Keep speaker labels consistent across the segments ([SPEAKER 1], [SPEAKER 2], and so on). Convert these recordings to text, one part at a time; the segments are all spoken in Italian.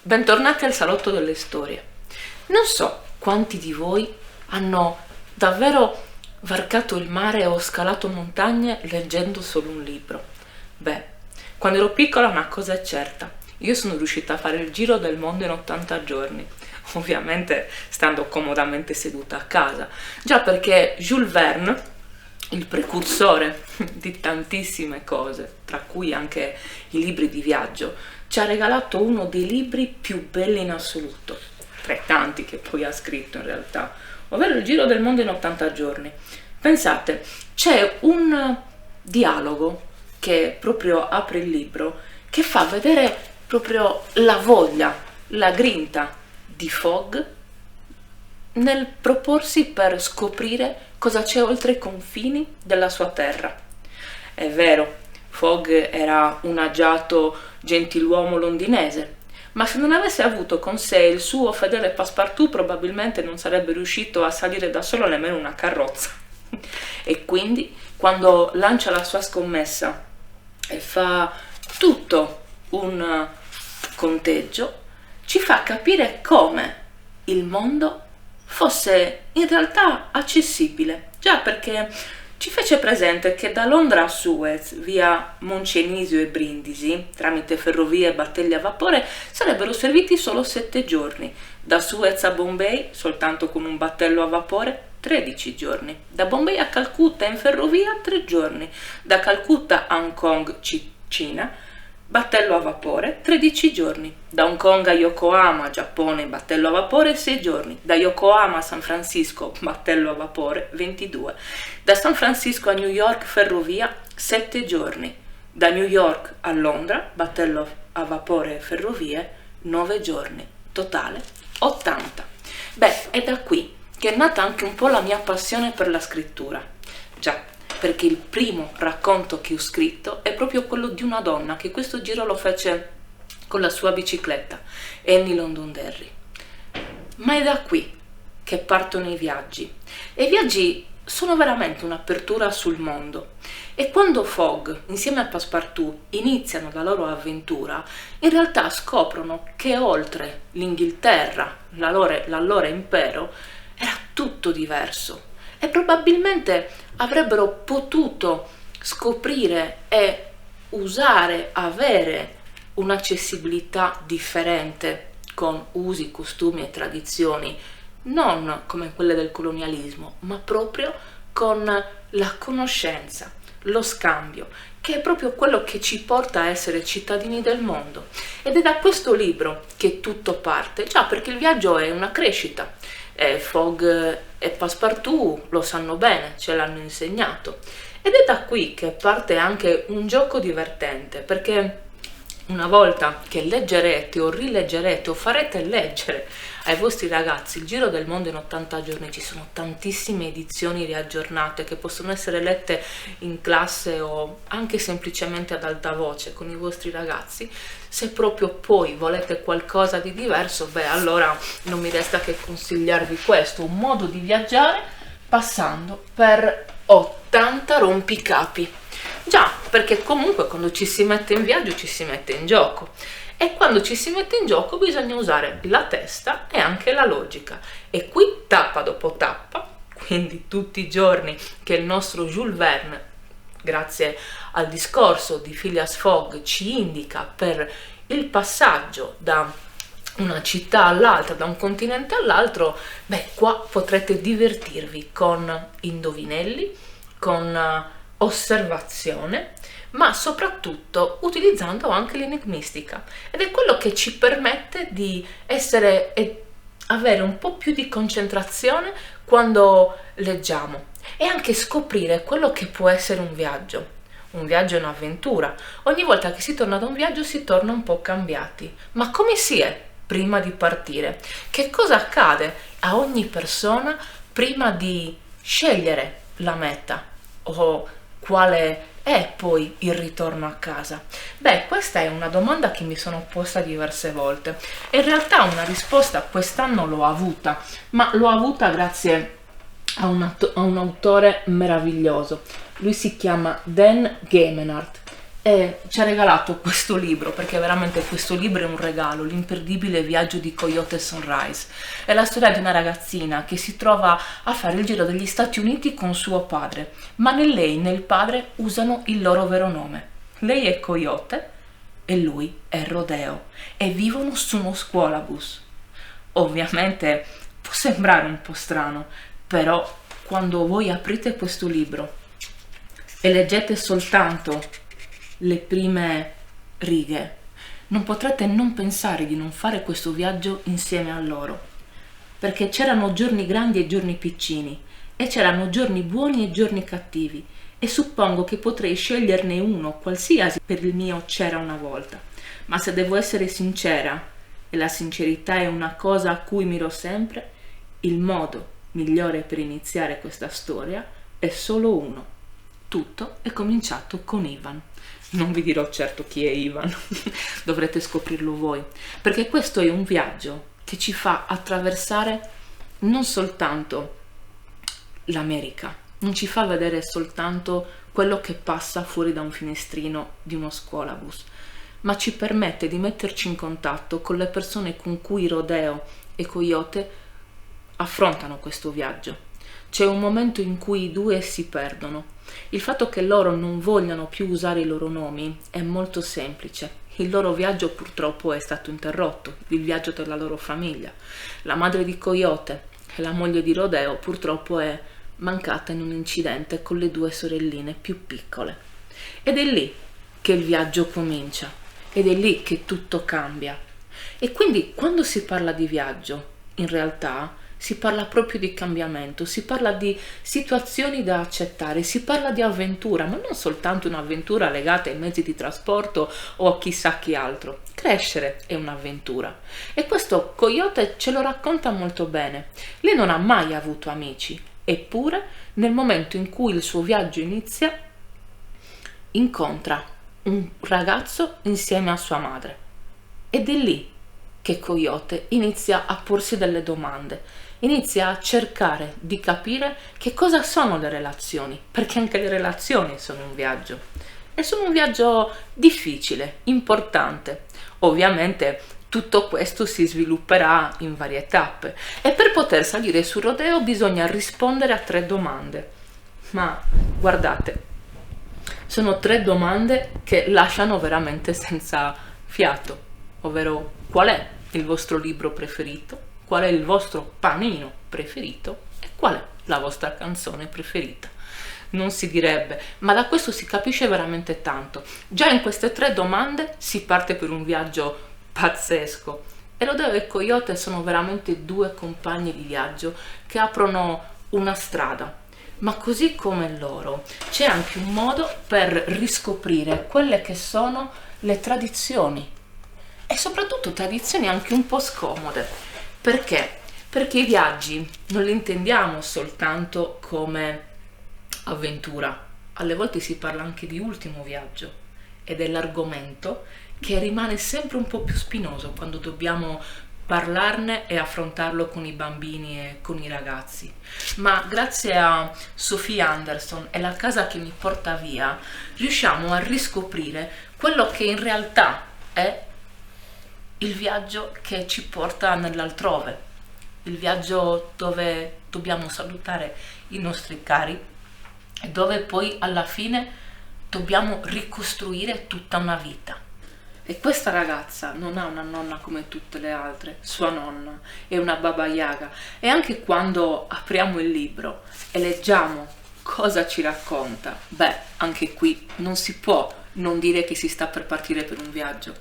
[SPEAKER 1] Bentornati al Salotto delle Storie. Non so quanti di voi hanno davvero varcato il mare o scalato montagne leggendo solo un libro. Beh, quando ero piccola una cosa è certa, io sono riuscita a fare il giro del mondo in 80 giorni, ovviamente stando comodamente seduta a casa, già perché Jules Verne, il precursore di tantissime cose, tra cui anche i libri di viaggio, ci ha regalato uno dei libri più belli in assoluto, tra i tanti che poi ha scritto in realtà, ovvero Il giro del mondo in 80 giorni. Pensate, c'è un dialogo che proprio apre il libro, che fa vedere proprio la voglia, la grinta di Fogg nel proporsi per scoprire cosa c'è oltre i confini della sua terra. È vero, Fogg era un agiato gentiluomo londinese, ma se non avesse avuto con sé il suo fedele Passepartout probabilmente non sarebbe riuscito a salire da solo nemmeno una carrozza. E quindi, quando lancia la sua scommessa e fa tutto un conteggio, ci fa capire come il mondo fosse in realtà accessibile, già perché ci fece presente che da Londra a Suez, via Moncenisio e Brindisi, tramite ferrovie e battelli a vapore, sarebbero serviti solo 7 giorni, da Suez a Bombay, soltanto con un battello a vapore, 13 giorni, da Bombay a Calcutta in ferrovia 3 giorni, da Calcutta a Hong Kong, Cina, battello a vapore 13 giorni, da Hong Kong a Yokohama, Giappone, battello a vapore 6 giorni, da Yokohama a San Francisco, battello a vapore 22, da San Francisco a New York ferrovia 7 giorni, da New York a Londra, battello a vapore e ferrovie 9 giorni, totale 80. Beh, è da qui che è nata anche un po' la mia passione per la scrittura. Già, perché il primo racconto che ho scritto è proprio quello di una donna che questo giro lo fece con la sua bicicletta, Annie Londonderry. Ma è da qui che partono i viaggi. E i viaggi sono veramente un'apertura sul mondo. E quando Fogg, insieme a Passepartout, iniziano la loro avventura, in realtà scoprono che oltre l'Inghilterra, l'allora impero, era tutto diverso. E probabilmente avrebbero potuto scoprire e usare, avere un'accessibilità differente con usi, costumi e tradizioni, non come quelle del colonialismo, ma proprio con la conoscenza, lo scambio, che è proprio quello che ci porta a essere cittadini del mondo. Ed è da questo libro che tutto parte, già perché il viaggio è una crescita. Fogg e Passepartout lo sanno bene, ce l'hanno insegnato. Ed è da qui che parte anche un gioco divertente, perché una volta che leggerete o rileggerete o farete leggere ai vostri ragazzi Il giro del mondo in 80 giorni, ci sono tantissime edizioni riaggiornate che possono essere lette in classe o anche semplicemente ad alta voce con i vostri ragazzi. Se proprio poi volete qualcosa di diverso, beh, allora non mi resta che consigliarvi questo, un modo di viaggiare passando per 80 rompicapi. Già, perché comunque quando ci si mette in viaggio ci si mette in gioco. E quando ci si mette in gioco bisogna usare la testa e anche la logica. E qui tappa dopo tappa, quindi tutti i giorni che il nostro Jules Verne, grazie al discorso di Phileas Fogg, ci indica per il passaggio da una città all'altra, da un continente all'altro, beh, qua potrete divertirvi con indovinelli, con osservazione, ma soprattutto utilizzando anche l'enigmistica, ed è quello che ci permette di essere e avere un po' più di concentrazione quando leggiamo e anche scoprire quello che può essere un viaggio. Un viaggio è un'avventura. Ogni volta che si torna da un viaggio si torna un po' cambiati. Ma come si è prima di partire? Che cosa accade a ogni persona prima di scegliere la meta o quale è poi il ritorno a casa? Beh, questa è una domanda che mi sono posta diverse volte e in realtà una risposta quest'anno l'ho avuta, ma l'ho avuta grazie a un autore meraviglioso. Lui si chiama Dan Gamenhardt e ci ha regalato questo libro, perché veramente questo libro è un regalo, L'imperdibile viaggio di Coyote Sunrise. È la storia di una ragazzina che si trova a fare il giro degli Stati Uniti con suo padre, ma né lei né il padre usano il loro vero nome. Lei è Coyote e lui è Rodeo e vivono su uno scuolabus. Ovviamente può sembrare un po' strano, però quando voi aprite questo libro e leggete soltanto le prime righe, non potrete non pensare di non fare questo viaggio insieme a loro, perché c'erano giorni grandi e giorni piccini, e c'erano giorni buoni e giorni cattivi, e suppongo che potrei sceglierne uno qualsiasi per il mio c'era una volta. Ma se devo essere sincera, e la sincerità è una cosa a cui miro sempre, il modo migliore per iniziare questa storia è solo uno. Tutto è cominciato con Ivan. Non vi dirò certo chi è Ivan, dovrete scoprirlo voi, perché questo è un viaggio che ci fa attraversare non soltanto l'America, non ci fa vedere soltanto quello che passa fuori da un finestrino di uno scuolabus, ma ci permette di metterci in contatto con le persone con cui Rodeo e Coyote affrontano questo viaggio. C'è un momento in cui i due si perdono. Il fatto che loro non vogliano più usare i loro nomi è molto semplice. Il loro viaggio purtroppo è stato interrotto, il viaggio della loro famiglia. La madre di Coyote e la moglie di Rodeo purtroppo è mancata in un incidente con le due sorelline più piccole. Ed è lì che il viaggio comincia, ed è lì che tutto cambia. E quindi quando si parla di viaggio, in realtà si parla proprio di cambiamento, si parla di situazioni da accettare, si parla di avventura, ma non soltanto un'avventura legata ai mezzi di trasporto o a chissà chi altro. Crescere è un'avventura. E questo Coyote ce lo racconta molto bene. Lei non ha mai avuto amici, eppure nel momento in cui il suo viaggio inizia, incontra un ragazzo insieme a sua madre. Ed è lì che Coyote inizia a porsi delle domande, inizia a cercare di capire che cosa sono le relazioni, perché anche le relazioni sono un viaggio. E sono un viaggio difficile, importante. Ovviamente tutto questo si svilupperà in varie tappe e per poter salire su Rodeo bisogna rispondere a 3 domande. Ma guardate, sono 3 domande che lasciano veramente senza fiato, ovvero qual è il vostro libro preferito, qual è il vostro panino preferito e qual è la vostra canzone preferita. Non si direbbe, ma da questo si capisce veramente tanto. Già in queste 3 domande si parte per un viaggio pazzesco e Rodeo e Coyote sono veramente 2 compagni di viaggio che aprono una strada. Ma così come loro, c'è anche un modo per riscoprire quelle che sono le tradizioni e soprattutto tradizioni anche un po' scomode. Perché? Perché i viaggi non li intendiamo soltanto come avventura, alle volte si parla anche di ultimo viaggio ed è l'argomento che rimane sempre un po' più spinoso quando dobbiamo parlarne e affrontarlo con i bambini e con i ragazzi. Ma grazie a Sophie Anderson e La casa che mi porta via riusciamo a riscoprire quello che in realtà è il viaggio che ci porta nell'altrove, il viaggio dove dobbiamo salutare i nostri cari e dove poi alla fine dobbiamo ricostruire tutta una vita. E questa ragazza non ha una nonna come tutte le altre, sua nonna è una Baba Yaga e anche quando apriamo il libro e leggiamo cosa ci racconta, anche qui non si può non dire che si sta per partire per un viaggio,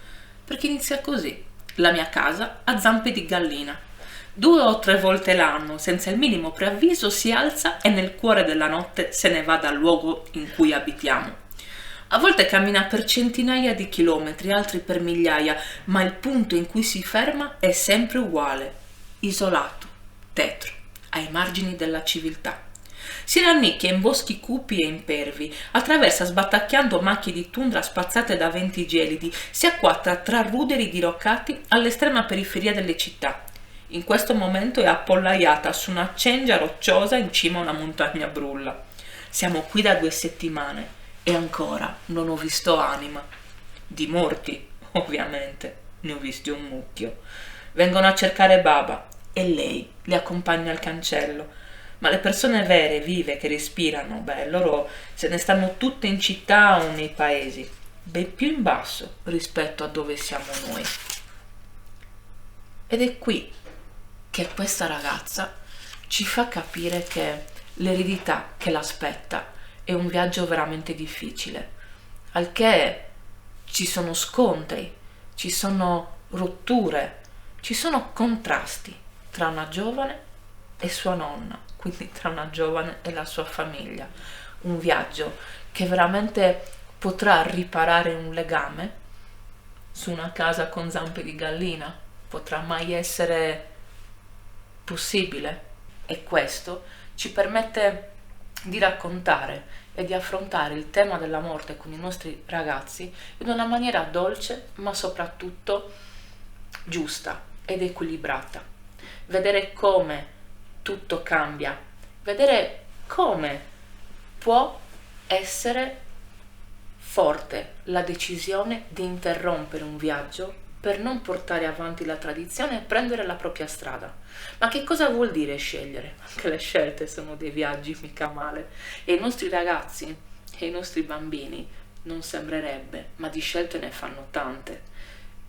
[SPEAKER 1] perché inizia così. La mia casa ha zampe di gallina. 2 o 3 volte l'anno, senza il minimo preavviso, si alza e nel cuore della notte se ne va dal luogo in cui abitiamo. A volte cammina per centinaia di chilometri, altri per migliaia, ma il punto in cui si ferma è sempre uguale, isolato, tetro, ai margini della civiltà. Si rannicchia in boschi cupi e impervi, attraversa sbattacchiando macchie di tundra spazzate da venti gelidi, si acquatta tra ruderi diroccati all'estrema periferia delle città. In questo momento è appollaiata su una cengia rocciosa in cima a una montagna brulla. Siamo qui da 2 settimane E ancora, non ho visto anima. Di morti, ovviamente, ne ho visti un mucchio. Vengono a cercare Baba e lei li accompagna al cancello. Ma le persone vere, vive, che respirano, beh, loro se ne stanno tutte in città o nei paesi, ben più in basso rispetto a dove siamo noi. Ed è qui che questa ragazza ci fa capire che l'eredità che l'aspetta è un viaggio veramente difficile, al che ci sono scontri, ci sono rotture, ci sono contrasti tra una giovane e sua nonna, quindi tra una giovane e la sua famiglia. Un viaggio che veramente potrà riparare un legame su una casa con zampe di gallina? Potrà mai essere possibile? E questo ci permette di raccontare e di affrontare il tema della morte con i nostri ragazzi in una maniera dolce, ma soprattutto giusta ed equilibrata. Vedere come tutto cambia, vedere come può essere forte la decisione di interrompere un viaggio per non portare avanti la tradizione e prendere la propria strada. Ma che cosa vuol dire scegliere? Anche le scelte sono dei viaggi, mica male. E i nostri ragazzi e i nostri bambini non sembrerebbe, ma di scelte ne fanno tante,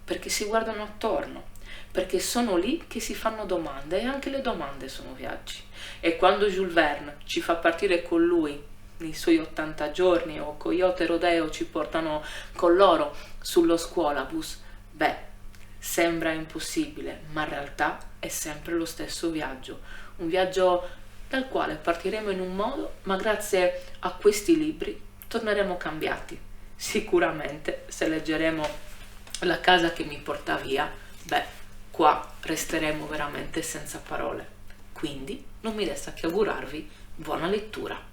[SPEAKER 1] perché si guardano attorno, perché sono lì che si fanno domande e anche le domande sono viaggi. E quando Jules Verne ci fa partire con lui nei suoi 80 giorni o Coyote Rodeo ci portano con loro sullo scuolabus, beh, sembra impossibile, ma in realtà è sempre lo stesso viaggio, un viaggio dal quale partiremo in un modo, ma grazie a questi libri torneremo cambiati. Sicuramente se leggeremo La casa che mi porta via, beh, qua resteremo veramente senza parole. Quindi non mi resta che augurarvi buona lettura.